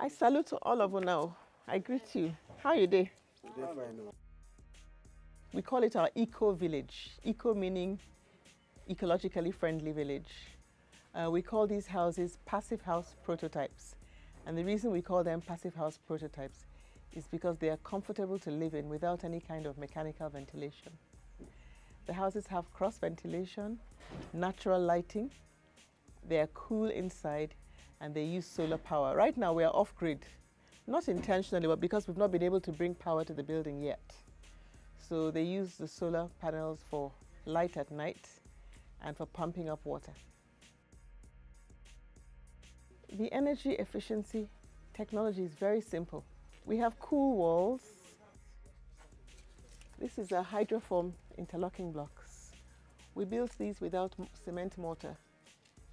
I salute to all of you now. I greet you. How are you doing? We call it our eco village. Eco meaning ecologically friendly village. We call these houses passive house prototypes. And the reason we call them passive house prototypes is because they are comfortable to live in without any kind of mechanical ventilation. The houses have cross ventilation, natural lighting, they are cool inside, and they use solar power. Right now we are off-grid, not intentionally, but because we've not been able to bring power to the building yet. So they use the solar panels for light at night and for pumping up water. The energy efficiency technology is very simple. We have cool walls. This is a hydroform interlocking blocks. We built these without cement mortar.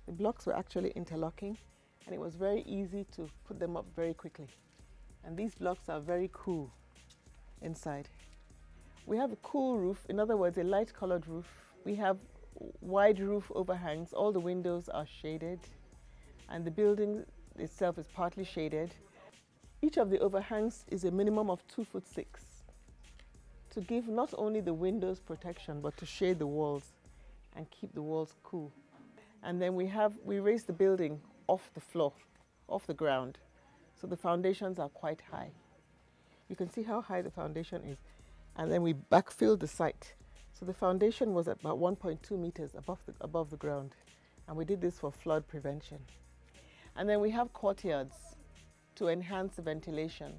The blocks were actually interlocking, and it was very easy to put them up very quickly. And these blocks are very cool inside. We have a cool roof, in other words, a light colored roof. We have wide roof overhangs. All the windows are shaded, and the building itself is partly shaded. Each of the overhangs is a minimum of 2'6" to give not only the windows protection, but to shade the walls and keep the walls cool. And then we raise the building off the floor, off the ground. So the foundations are quite high. You can see how high the foundation is. And then we backfilled the site. So the foundation was at about 1.2 meters above the ground. And we did this for flood prevention. And then we have courtyards to enhance the ventilation.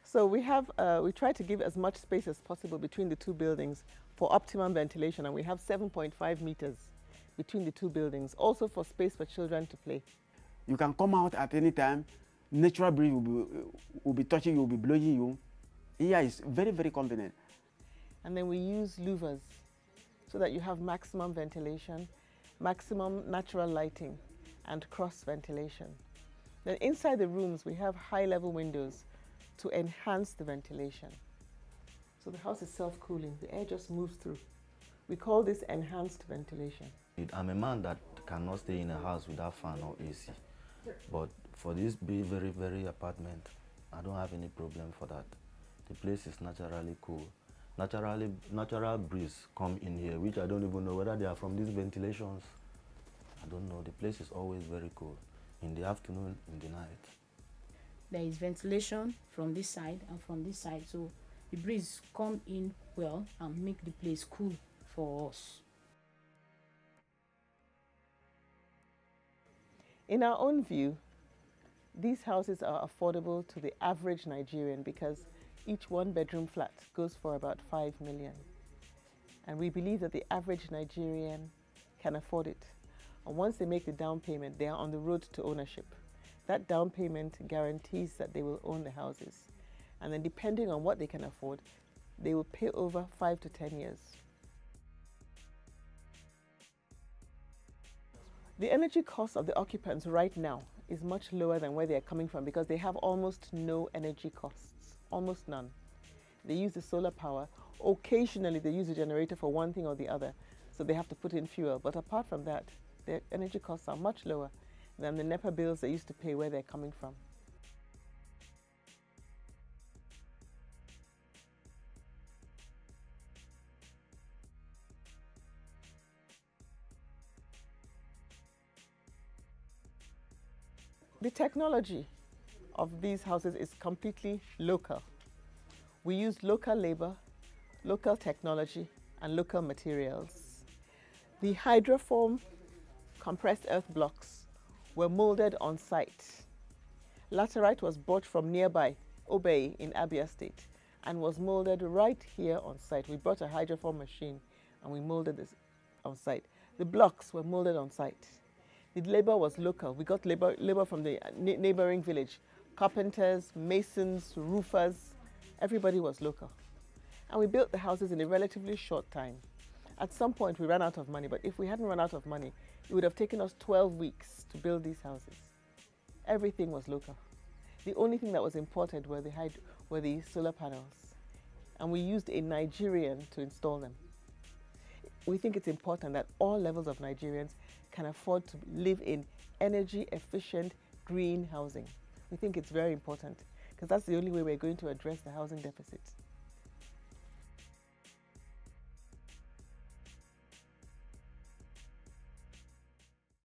So we try to give as much space as possible between the two buildings for optimum ventilation. And we have 7.5 meters between the two buildings, also for space for children to play. You can come out at any time. Natural breeze will be touching you, will be blowing you. Here is very, very convenient. And then we use louvers so that you have maximum ventilation, maximum natural lighting, and cross ventilation. Then inside the rooms, we have high-level windows to enhance the ventilation. So the house is self-cooling. The air just moves through. We call this enhanced ventilation. I'm a man that cannot stay in a house without fan or AC. But for this big, very, very apartment, I don't have any problem for that. The place is naturally cool. Natural breeze come in here, which I don't even know whether they are from these ventilations. I don't know. The place is always very cool, in the afternoon, in the night. There is ventilation from this side and from this side, so the breeze come in well and make the place cool for us. In our own view, these houses are affordable to the average Nigerian because each one-bedroom flat goes for about 5 million. And we believe that the average Nigerian can afford it. And once they make the down payment, they are on the road to ownership. That down payment guarantees that they will own the houses. And then depending on what they can afford, they will pay over 5 to 10 years. The energy cost of the occupants right now is much lower than where they are coming from because they have almost no energy costs, almost none. They use the solar power. Occasionally they use a generator for one thing or the other, so they have to put in fuel. But apart from that, their energy costs are much lower than the NEPA bills they used to pay where they're coming from. The technology of these houses is completely local. We use local labor, local technology, and local materials. The hydroform compressed earth blocks were molded on site. Laterite was bought from nearby Ebii in Abia State and was molded right here on site. We brought a hydroform machine and we molded this on site. The blocks were molded on site. The labor was local. We got labor from the neighboring village. Carpenters, masons, roofers, everybody was local. And we built the houses in a relatively short time. At some point we ran out of money, but if we hadn't run out of money, it would have taken us 12 weeks to build these houses. Everything was local. The only thing that was imported were the solar panels. And we used a Nigerian to install them. We think it's important that all levels of Nigerians can afford to live in energy efficient green housing. We think it's very important because that's the only way we're going to address the housing deficit.